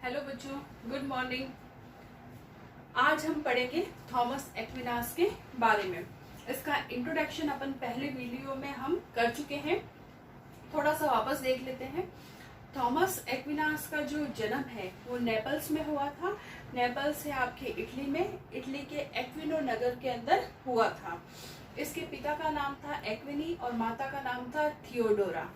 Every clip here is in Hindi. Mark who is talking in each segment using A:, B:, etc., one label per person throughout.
A: हेलो बच्चों, गुड मॉर्निंग। आज हम पढ़ेंगे थॉमस एक्विनास के बारे में। इसका इंट्रोडक्शन अपन पहले वीडियो में हम कर चुके हैं, थोड़ा सा वापस देख लेते हैं। थॉमस एक्विनास का जो जन्म है वो नेपल्स में हुआ था। नेपल्स है आपके इटली में, इटली के एक्विनो नगर के अंदर हुआ था। इसके पिता का नाम था एक्विनी और माता का नाम था थियोडोरा,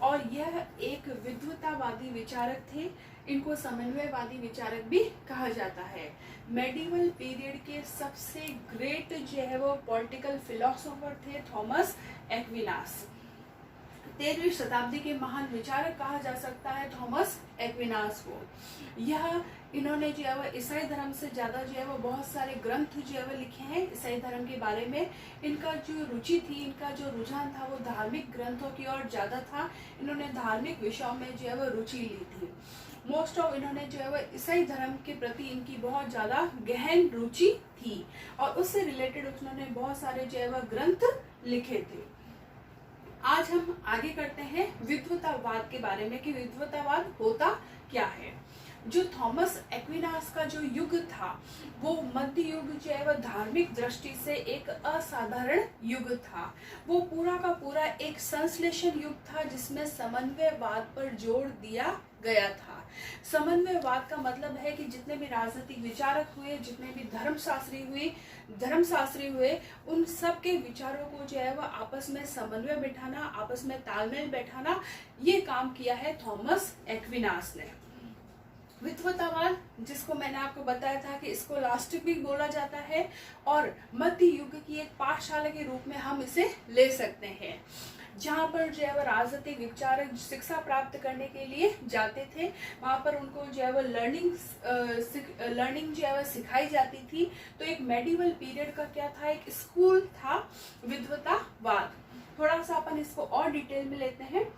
A: और यह एक विद्वतावादी विचारक थे। इनको समन्वयवादी विचारक भी कहा जाता है। मेडिवल पीरियड के सबसे ग्रेट जो है वो पॉलिटिकल फिलोसोफर थे थॉमस एक्विनास। 13वीं शताब्दी के महान विचारक कहा जा सकता है थॉमस एक्विनास को। यह इन्होंने जो है वो ईसाई धर्म से ज्यादा जो है वो बहुत सारे ग्रंथ जो है वो लिखे हैं ईसाई धर्म के बारे में। इनका जो रुचि थी, इनका जो रुझान था वो धार्मिक ग्रंथों की ओर ज्यादा था। इन्होंने धार्मिक विषयों में जो है वो रुचि ली थी। मोस्ट ऑफ इन्होंने जो है वो ईसाई धर्म के प्रति इनकी बहुत ज्यादा गहन रुचि थी, और उससे रिलेटेड उन्होंने बहुत सारे जो है वो ग्रंथ लिखे थे। आज हम आगे करते हैं विद्वतावाद के बारे में कि विद्वतावाद होता क्या है। जो थॉमस एक्विनास का जो युग था वो मध्य युग जो है वह धार्मिक दृष्टि से एक असाधारण युग था। वो पूरा का पूरा एक संश्लेषण युग था जिसमें समन्वयवाद पर जोर दिया गया था। समन्वयवाद का मतलब है कि जितने भी राजनीतिक विचारक हुए, जितने भी धर्मशास्त्री हुए, उन सब के विचारों को जो है वह आपस में समन्वय बैठाना, आपस में तालमेल बैठाना, ये काम किया है थॉमस एक्विनास ने। विद्वतावाद, जिसको मैंने आपको बताया था कि स्कोलास्टिक भी बोला जाता है, और मध्य युग की एक पाठशाला के रूप में हम इसे ले सकते हैं, जहाँ पर जो है वो राजनीतिक विचारक शिक्षा प्राप्त करने के लिए जाते थे। वहाँ पर उनको जो है वो लर्निंग जो है वो सिखाई जाती थी। तो एक मेडिवल पीरियड का क्या था, एक स्कूल था विद्वतावाद। थोड़ा सा अपन इसको और डिटेल में लेते हैं।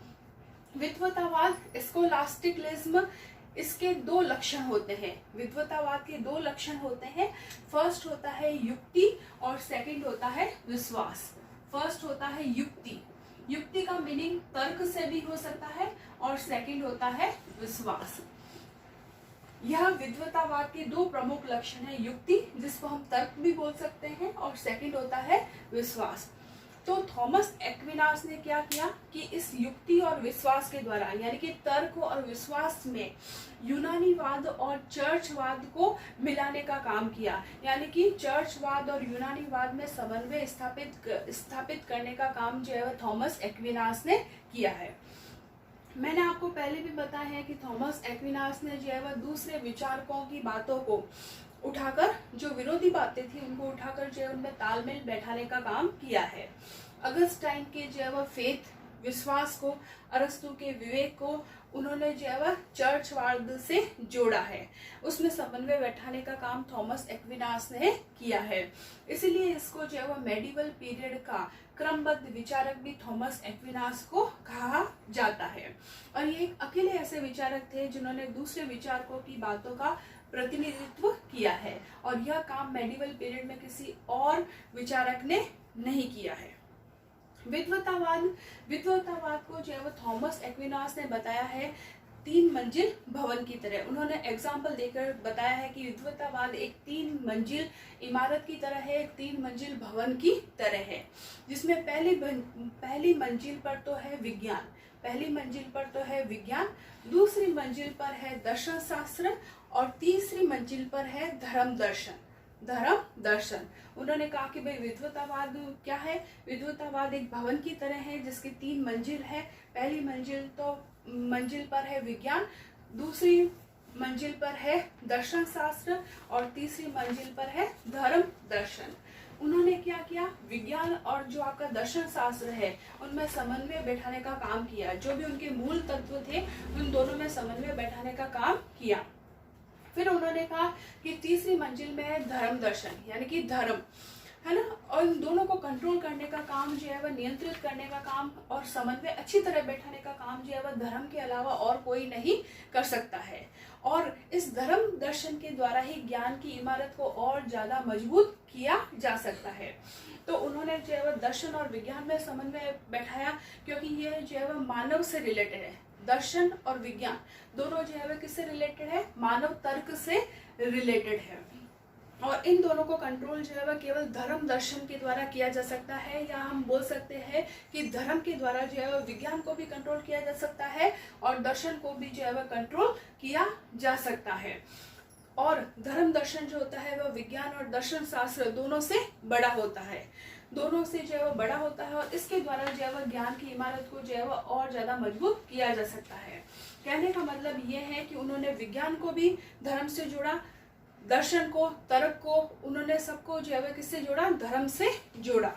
A: विद्वतावाद, स्कोलास्टिकलिज्म, इसके दो लक्षण होते हैं। विद्वतावाद के दो लक्षण होते हैं। फर्स्ट होता है युक्ति और सेकंड होता है विश्वास। फर्स्ट होता है युक्ति। युक्ति का मीनिंग तर्क से भी हो सकता है, और सेकंड होता है विश्वास। यह विद्वतावाद के दो प्रमुख लक्षण है, युक्ति जिसको हम तर्क भी बोल सकते हैं, और सेकंड होता है विश्वास। तो थॉमस एक्विनास ने क्या किया कि इस युक्ति और विश्वास के द्वारा, यानी कि तर्क और विश्वास में यूनानीवाद और चर्चवाद को मिलाने का काम किया। यानी कि चर्चवाद और यूनानीवाद में समन्वय स्थापित करने का काम जो है थॉमस एक्विनास ने किया है। मैंने आपको पहले भी बताया है कि थॉमस एक्विनास ने जो है वह दूसरे विचारकों की बातों को उठाकर, जो विरोधी बातें थी उनको उठाकर जो है उनमें तालमेल बैठाने का काम किया है। अगस्टाइन के जो है वह फेथ, विश्वास को, अरस्तु के विवेक को उन्होंने जो है वह चर्चवाद से जोड़ा है। उसमें समन्वय बैठाने का काम थॉमस एक्विनास ने किया है। इसीलिए इसको जो है वह मेडिवल पीरियड का क्रमबद्ध विचारक भी थॉमस एक्विनास को कहा जाता है। और ये एक अकेले ऐसे विचारक थे जिन्होंने दूसरे विचारकों की बातों का प्रतिनिधित्व किया है, और यह काम मेडिवल पीरियड में किसी और विचारक ने नहीं किया है। विद्वतावाद को जो है वो थॉमस एक्विनास ने बताया है 3 मंजिल भवन की तरह। उन्होंने एग्जाम्पल देकर बताया है कि विद्वतावाद एक 3 मंजिल इमारत की तरह है, एक 3 मंजिल भवन की तरह है, जिसमें पहली मंजिल पर तो है विज्ञान, दूसरी मंजिल पर है दर्शन शास्त्र, और तीसरी मंजिल पर है धर्म दर्शन। उन्होंने कहा कि भाई विद्वतावाद क्या है। विद्वतावाद एक भवन की तरह है जिसकी 3 मंजिल है। पहली मंजिल पर है विज्ञान, दूसरी मंजिल पर है दर्शन शास्त्र, और तीसरी मंजिल पर है धर्म दर्शन। उन्होंने क्या किया, विज्ञान और जो आपका दर्शन शास्त्र है उनमें समन्वय बैठाने का काम किया। जो भी उनके मूल तत्व थे उन दोनों में समन्वय बैठाने का काम किया। फिर उन्होंने कहा कि तीसरी मंजिल में है धर्म दर्शन, यानी कि धर्म है ना, और इन दोनों को कंट्रोल करने का काम जो है वह, नियंत्रित करने का काम और समन्वय अच्छी तरह बैठाने का काम जो है वह धर्म के अलावा और कोई नहीं कर सकता है। और इस धर्म दर्शन के द्वारा ही ज्ञान की इमारत को और ज्यादा मजबूत किया जा सकता है। तो उन्होंने जो है वह दर्शन और विज्ञान में समन्वय बैठाया, क्योंकि ये जो है वह मानव से रिलेटेड है। दर्शन और विज्ञान दोनों जो है वह किससे रिलेटेड है, मानव तर्क से रिलेटेड है। और इन दोनों को कंट्रोल जो है वह केवल धर्म दर्शन के द्वारा किया जा सकता है, या हम बोल सकते हैं कि धर्म के द्वारा जो है वह विज्ञान को भी कंट्रोल किया जा सकता है और दर्शन को भी जो है वह कंट्रोल किया जा सकता है। और धर्म दर्शन जो होता है वह विज्ञान और दर्शन शास्त्र दोनों से बड़ा होता है, दोनों से जो है वह बड़ा होता है, और इसके द्वारा जो है वह ज्ञान की इमारत को जो है वह और ज्यादा मजबूत किया जा सकता है। कहने का मतलब ये है कि उन्होंने विज्ञान को भी धर्म से जोड़ा, दर्शन को, तर्क को, उन्होंने सबको जो है वह किससे जोड़ा, धर्म से जोड़ा।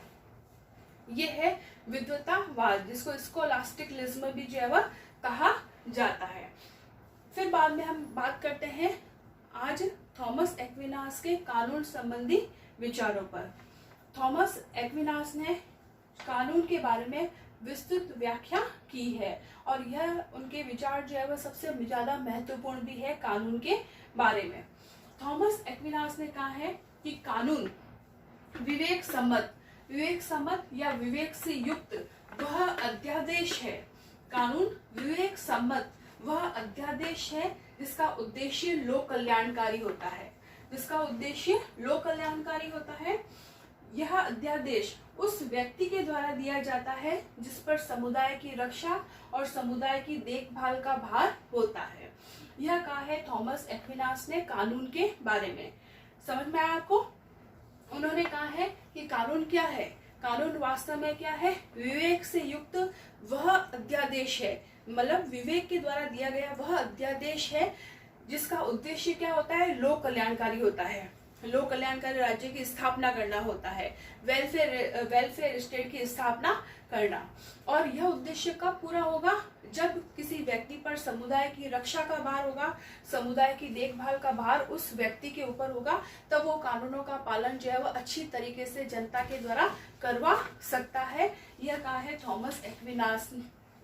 A: ये है विद्वतावाद, जिसको स्कोलास्टिकलिज्म भी जो है वह कहा जाता है। फिर बाद में हम बात करते हैं आज थॉमस एक्विनास के कानून संबंधी विचारों पर। थॉमस एक्विनास ने कानून के बारे में विस्तृत व्याख्या की है, और यह उनके विचार जो है वह सबसे ज्यादा महत्वपूर्ण भी है कानून के बारे में। थॉमस एक्विनास ने कहा है कि कानून विवेक सम्मत या विवेक से युक्त वह अध्यादेश है। कानून विवेक सम्मत वह अध्यादेश है जिसका उद्देश्य लोक कल्याणकारी होता है, जिसका उद्देश्य लोक कल्याणकारी होता है। यह अध्यादेश उस व्यक्ति के द्वारा दिया जाता है जिस पर समुदाय की रक्षा और समुदाय की देखभाल का भार होता है। यह कहा है थॉमस एक्विनास ने कानून के बारे में। समझ में आया आपको? उन्होंने कहा है कि कानून क्या है, कानून वास्तव में क्या है, विवेक से युक्त वह अध्यादेश है, मतलब विवेक के द्वारा दिया गया वह अध्यादेश है जिसका उद्देश्य क्या होता है, लोक कल्याणकारी होता है। लोक कल्याणकारी राज्य की स्थापना करना होता है, वेलफेयर स्टेट की स्थापना करना। और यह उद्देश्य कब पूरा होगा, जब किसी व्यक्ति पर समुदाय की रक्षा का भार होगा, समुदाय की देखभाल का भार उस व्यक्ति के ऊपर होगा, तब वो कानूनों का पालन जो है वह अच्छी तरीके से जनता के द्वारा करवा सकता है। यह कहा है थॉमस एक्विनास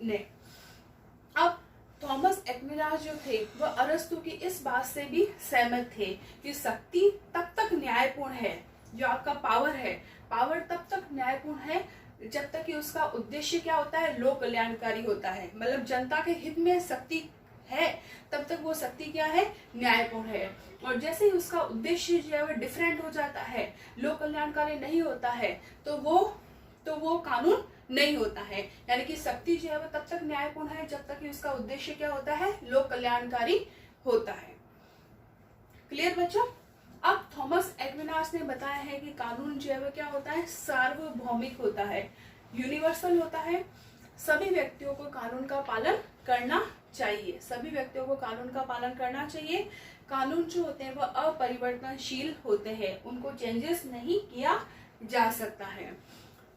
A: ने। अब थॉमस एक्विनास जो थे वह अरस्तु की इस बात से भी सहमत थे कि शक्ति तब तक न्यायपूर्ण है, जो आपका पावर है, पावर तब तक न्यायपूर्ण है जब तक कि उसका उद्देश्य क्या होता है, लोक कल्याणकारी होता है। मतलब जनता के हित में शक्ति है तब तक वो शक्ति क्या है, न्यायपूर्ण है। और जैसे ही उसका उद्देश्य जो है वो डिफरेंट हो जाता है, लोक कल्याणकारी नहीं होता है, तो वो कानून नहीं होता है। यानी कि शक्ति जो है वो तब तक न्यायपूर्ण है जब तक कि उसका उद्देश्य क्या होता है, लोक कल्याणकारी होता है। क्लियर बच्चों? अब थॉमस एक्विनास ने बताया है कि कानून जो है वो क्या होता है, सार्वभौमिक होता है, यूनिवर्सल होता है। सभी व्यक्तियों को कानून का पालन करना चाहिए, सभी व्यक्तियों को कानून का पालन करना चाहिए। कानून जो होते हैं वह अपरिवर्तनशील होते हैं, उनको चेंजेस नहीं किया जा सकता है।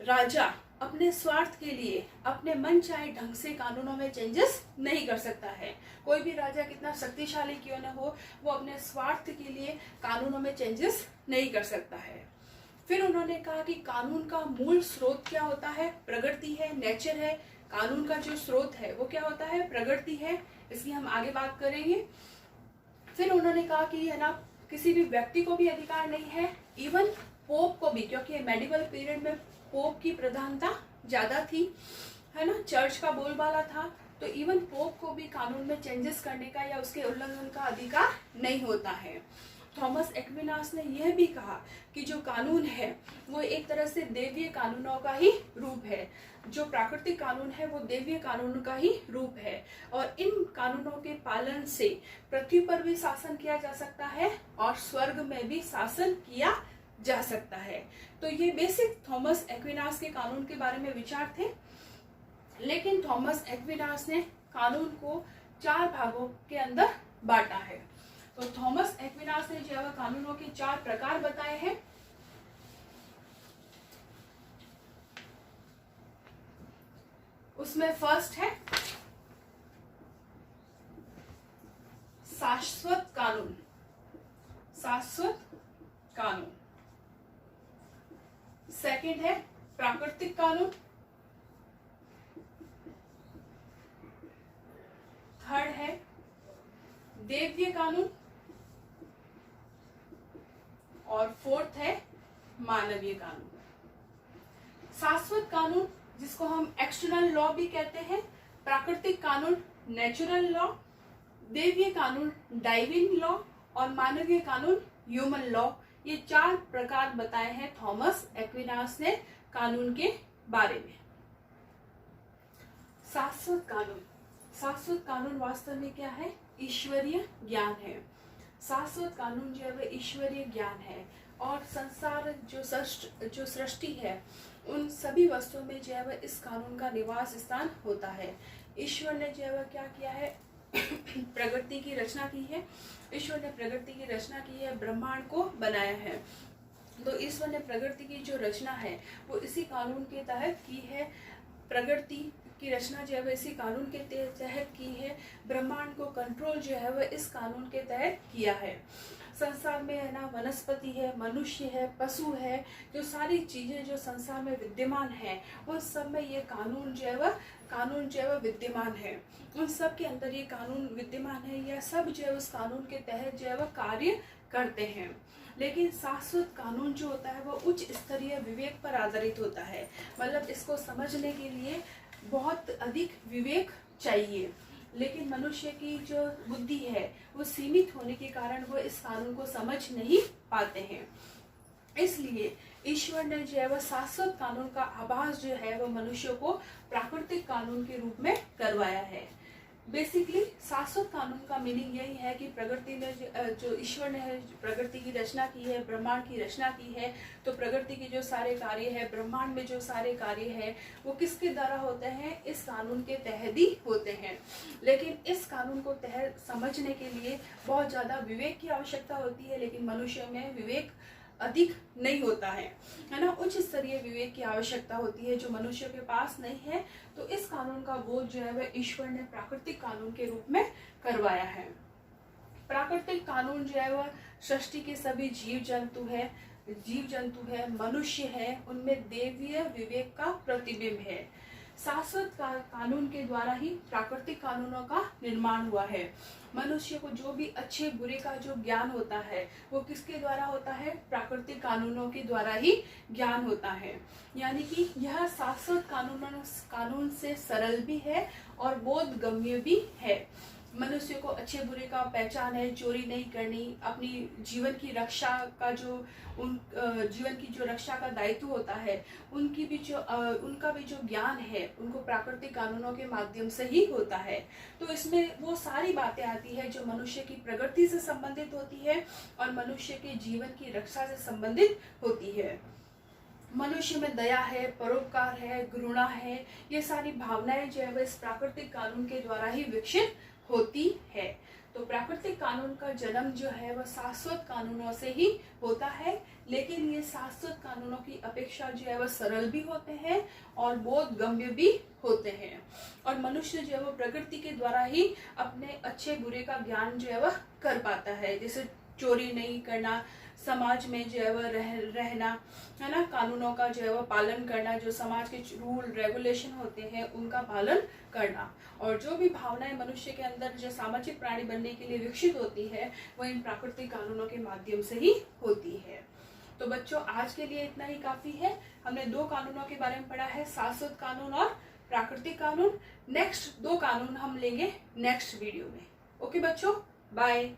A: राजा अपने स्वार्थ के लिए अपने मन चाहे ढंग से कानूनों में चेंजेस नहीं कर सकता है। कोई भी राजा कितना शक्तिशाली क्यों न हो, वो अपने स्वार्थ के लिए कानूनों में चेंजेस नहीं कर सकता है। फिर उन्होंने कहा कि कानून का मूल स्रोत क्या होता है, प्रकृति है, नेचर है। कानून का जो स्रोत है वो क्या होता है, प्रकृति है। इसकी हम आगे बात करेंगे। फिर उन्होंने कहा कि है ना, किसी भी व्यक्ति को भी अधिकार नहीं है, इवन पोप को भी, क्योंकि मेडिवल पीरियड में पोप की प्रधानता ज्यादा थी, है ना, चर्च का बोलबाला था, तो इवन पोप को भी कानून में चेंजेस करने का या उसके उल्लंघन का अधिकार नहीं होता है। थॉमस एक्विनास ने यह भी कहा कि जो कानून है वो एक तरह से दैवीय कानूनों का ही रूप है, जो प्राकृतिक कानून है वो दैवीय कानून का ही रूप है, और इन कानूनों के पालन से पृथ्वी पर भी शासन किया जा सकता है और स्वर्ग में भी शासन किया जा सकता है। तो ये बेसिक थॉमस एक्विनास के कानून के बारे में विचार थे। लेकिन थॉमस एक्विनास ने कानून को 4 भागों के अंदर बांटा है। तो थॉमस एक्विनास ने जो है कानूनों के 4 प्रकार बताए हैं। उसमें फर्स्ट है शाश्वत कानून, शाश्वत कानून। सेकंड है प्राकृतिक कानून। थर्ड है दैवीय कानून, और फोर्थ है मानवीय कानून। शाश्वत कानून जिसको हम एक्सटर्नल लॉ भी कहते हैं, प्राकृतिक कानून नेचुरल लॉ, देवीय कानून डाइविन लॉ और मानवीय कानून ह्यूमन लॉ, ये 4 प्रकार बताए हैं थॉमस एक्विनास ने कानून के बारे में। शाश्वत कानून, शाश्वत कानून वास्तव में क्या है? ईश्वरीय ज्ञान है। शाश्वत कानून जो है वह ईश्वरीय ज्ञान है और संसार जो सृष्टि है उन सभी वस्तुओं में जो है वह इस कानून का निवास स्थान होता है। ईश्वर ने जो है वह क्या किया है? प्रकृति की रचना की है। ईश्वर ने प्रकृति की रचना की है, ब्रह्मांड को बनाया है। तो ईश्वर ने प्रकृति की जो रचना है वो इसी कानून के तहत की है। प्रकृति की रचना जो है वह इसी कानून के तहत की है। ब्रह्मांड को कंट्रोल जो है वह इस कानून के तहत किया है। संसार में है ना, वनस्पति है, मनुष्य है, पशु है, जो सारी चीजें जो संसार में विद्यमान है उन सब में ये कानून जो है वह विद्यमान है। उन सब के अंदर ये कानून विद्यमान है। यह सब जो है उस कानून के तहत जो है वह कार्य करते हैं। लेकिन शाश्वत कानून जो होता है वह उच्च स्तरीय विवेक पर आधारित होता है। मतलब इसको समझने के लिए बहुत अधिक विवेक चाहिए, लेकिन मनुष्य की जो बुद्धि है वो सीमित होने के कारण वो इस कानून को समझ नहीं पाते हैं। इसलिए ईश्वर ने जो है वह शाश्वत कानून का आभास जो है वह मनुष्य को प्राकृतिक कानून के रूप में करवाया है। बेसिकली शाश्वत कानून का मीनिंग यही है कि प्रकृति ने जो ईश्वर ने प्रकृति की रचना की है, ब्रह्मांड की रचना की है, तो प्रकृति के जो सारे कार्य है, ब्रह्मांड में जो सारे कार्य है वो किसके द्वारा होते हैं? इस कानून के तहत ही होते हैं। लेकिन इस कानून को तहत समझने के लिए बहुत ज्यादा विवेक की आवश्यकता होती है, लेकिन मनुष्य में विवेक अधिक नहीं होता है ना। उच्च स्तरीय विवेक की आवश्यकता होती है जो मनुष्य के पास नहीं है। तो इस कानून का बोध जो है वह ईश्वर ने प्राकृतिक कानून के रूप में करवाया है। प्राकृतिक कानून जो है वह सृष्टि के सभी जीव जंतु है, मनुष्य है, उनमें देवीय विवेक का प्रतिबिंब है। शाश्वत कानून के द्वारा ही प्राकृतिक कानूनों का निर्माण हुआ है। मनुष्य को जो भी अच्छे बुरे का जो ज्ञान होता है वो किसके द्वारा होता है? प्राकृतिक कानूनों के द्वारा ही ज्ञान होता है। यानी कि यह शाश्वत कानून से सरल भी है और बोधगम्य भी है। मनुष्य को अच्छे बुरे का पहचान है, चोरी नहीं करनी, अपनी जीवन की रक्षा का जीवन की जो रक्षा का दायित्व होता है उनका भी जो ज्ञान है उनको प्राकृतिक कानूनों के माध्यम से ही होता है। तो इसमें वो सारी बातें आती है जो मनुष्य की प्रगति से संबंधित होती है और मनुष्य के जीवन की रक्षा से संबंधित होती है। मनुष्य में दया है, परोपकार है, घृणा है, ये सारी भावनाएं जो है वह इस प्राकृतिक कानून के द्वारा ही विकसित होती है। तो प्राकृतिक कानून का जन्म जो है वह शाश्वत कानूनों से ही होता है, लेकिन ये शाश्वत कानूनों की अपेक्षा जो है वह सरल भी होते हैं और बोधगम्य भी होते हैं। और मनुष्य जो है वो प्रकृति के द्वारा ही अपने अच्छे बुरे का ज्ञान जो है वह कर पाता है। जैसे चोरी नहीं करना, समाज में जो है वह रहना है ना, कानूनों का जो है वह पालन करना, जो समाज के रूल रेगुलेशन होते हैं उनका पालन करना। और जो भी भावनाएं मनुष्य के अंदर जो सामाजिक प्राणी बनने के लिए विकसित होती है वह इन प्राकृतिक कानूनों के माध्यम से ही होती है। तो बच्चों आज के लिए इतना ही काफी है। हमने 2 कानूनों के बारे में पढ़ा है, शाश्वत कानून और प्राकृतिक कानून। नेक्स्ट 2 कानून हम लेंगे नेक्स्ट वीडियो में। ओके बच्चों, बाय।